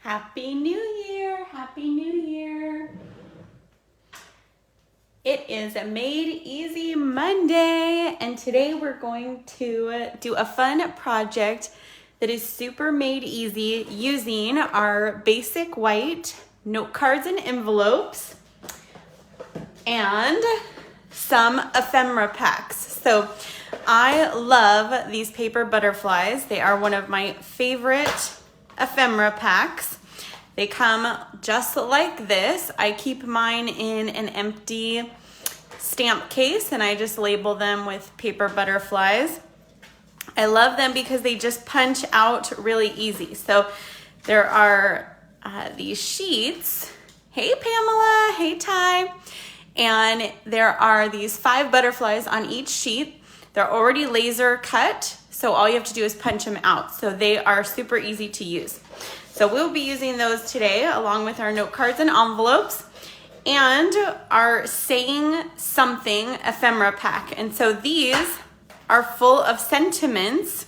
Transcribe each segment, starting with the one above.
Happy New Year! Happy New Year! It is a Made Easy Monday, and today we're going to do a fun project that is super made easy using our basic white note cards and envelopes and some ephemera packs. So I love these paper butterflies. They are one of my favorite ephemera packs. They come just like this. I keep mine in an empty stamp case and I just label them with paper butterflies. I love them because they just punch out really easy. So there are these sheets. Hey Pamela, hey Ty. And there are these 5 butterflies on each sheet. They're already laser cut, so all you have to do is punch them out. So they are super easy to use. So we'll be using those today along with our note cards and envelopes and our Saying Something ephemera pack. And so these are full of sentiments,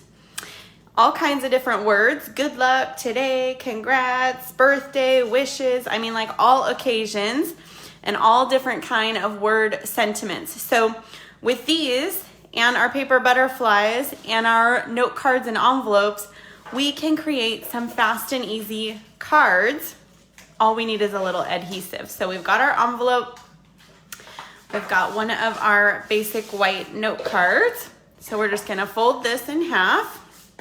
all kinds of different words: good luck, today, congrats, birthday, wishes. I mean, like all occasions and all different kind of word sentiments. So with these and our paper butterflies and our note cards and envelopes, we can create some fast and easy cards. All we need is a little adhesive. So we've got our envelope. We've got one of our basic white note cards. So we're just gonna fold this in half.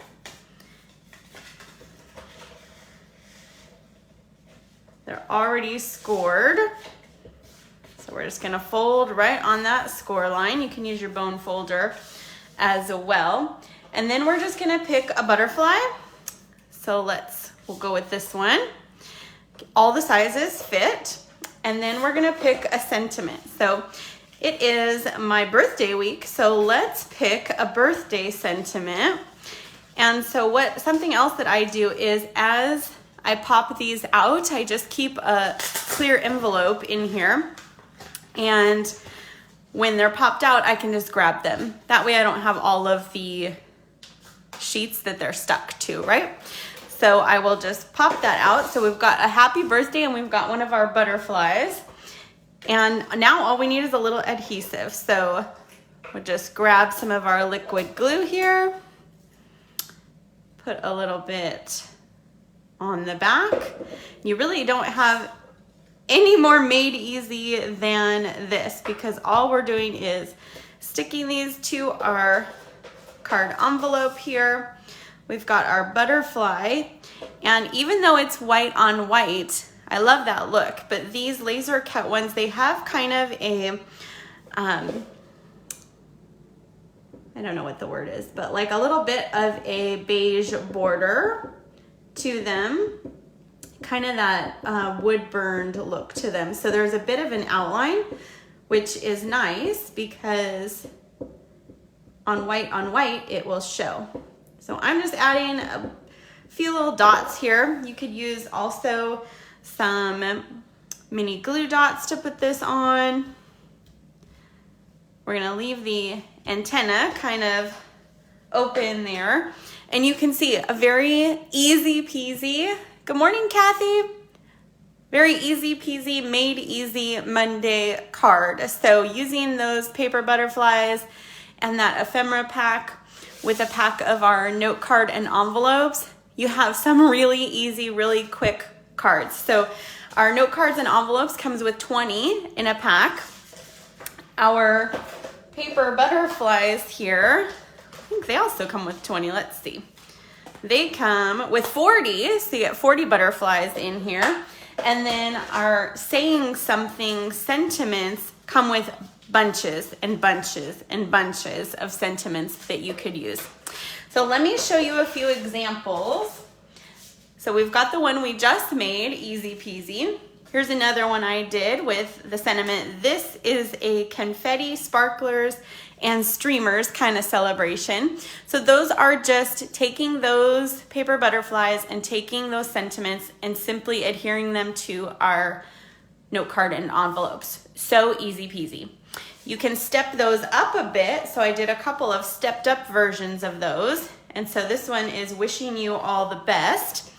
They're already scored. So we're just gonna fold right on that score line. You can use your bone folder as well. And then we're just gonna pick a butterfly. So we'll go with this one. All the sizes fit. And then we're gonna pick a sentiment. So it is my birthday week, so let's pick a birthday sentiment. And so something else that I do is as I pop these out, I just keep a clear envelope in here. And when they're popped out, I can just grab them. That way I don't have all of the sheets that they're stuck to, right? So I will just pop that out. So we've got a happy birthday and we've got one of our butterflies. And now all we need is a little adhesive. So we'll just grab some of our liquid glue here, put a little bit on the back. You really don't have any more made easy than this because all we're doing is sticking these to our card envelope here. We've got our butterfly, and even though it's white on white, I love that look, but these laser cut ones, they have kind of a, I don't know what the word is, but like a little bit of a beige border to them, kind of that wood burned look to them. So there's a bit of an outline, which is nice because on white it will show. So I'm just adding a few little dots here. You could use also some mini glue dots to put this on. We're gonna leave the antenna kind of open there. And you can see a very easy peasy, good morning, Kathy. Very easy peasy, made easy Monday card. So using those paper butterflies and that ephemera pack with a pack of our note card and envelopes, you have some really easy, really quick cards. So our note cards and envelopes comes with 20 in a pack. Our paper butterflies here, I think they also come with 20, let's see. They come with 40, so you get 40 butterflies in here. And then our Saying Something sentiments come with bunches and bunches and bunches of sentiments that you could use. So let me show you a few examples. So we've got the one we just made, easy peasy. Here's another one I did with the sentiment. This is a confetti, sparklers, and streamers kind of celebration. So those are just taking those paper butterflies and taking those sentiments and simply adhering them to our note card and envelopes. So easy peasy. You can step those up a bit. So I did a couple of stepped up versions of those. And so this one is wishing you all the best.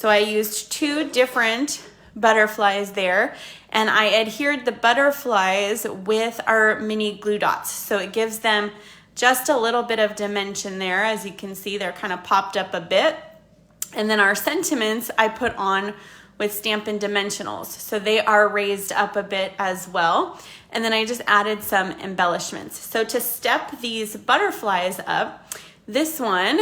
So I used 2 different butterflies there, and I adhered the butterflies with our mini glue dots. So it gives them just a little bit of dimension there. As you can see, they're kind of popped up a bit. And then our sentiments I put on with Stampin' Dimensionals. So they are raised up a bit as well. And then I just added some embellishments. So to step these butterflies up, this one,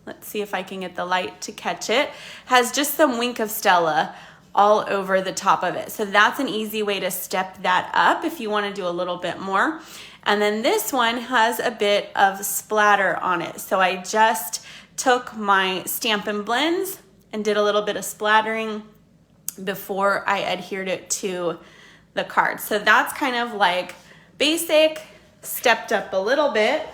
let's see if I can get the light to catch it, has just some Wink of Stella all over the top of it. So that's an easy way to step that up if you want to do a little bit more. And then this one has a bit of splatter on it. So I just took my Stampin' Blends and did a little bit of splattering before I adhered it to the card. So that's kind of like basic, stepped up a little bit.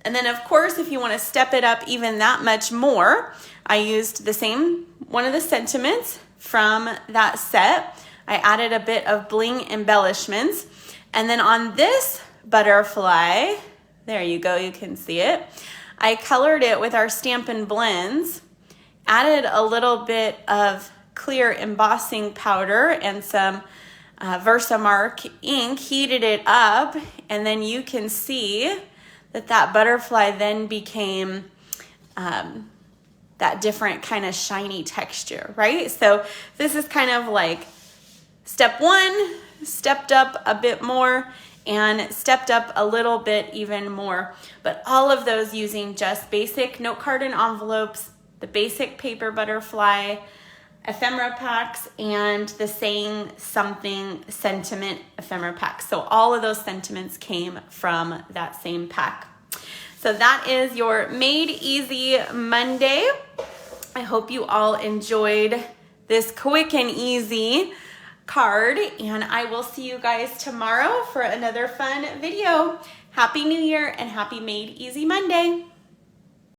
And then of course, if you want to step it up even that much more, I used the same one of the sentiments from that set. I added a bit of bling embellishments. And then on this butterfly, there you go, you can see it. I colored it with our Stampin' Blends, added a little bit of clear embossing powder and some Versamark ink, heated it up, and then you can see that that butterfly then became that different kind of shiny texture, right? So this is kind of like step 1, stepped up a bit more, and stepped up a little bit even more. But all of those using just basic note card and envelopes, the basic paper butterfly, ephemera packs, and the Saying Something sentiment ephemera pack. So all of those sentiments came from that same pack. So that is your Made Easy Monday. I hope you all enjoyed this quick and easy card, and I will see you guys tomorrow for another fun video. Happy New Year and happy Made Easy Monday.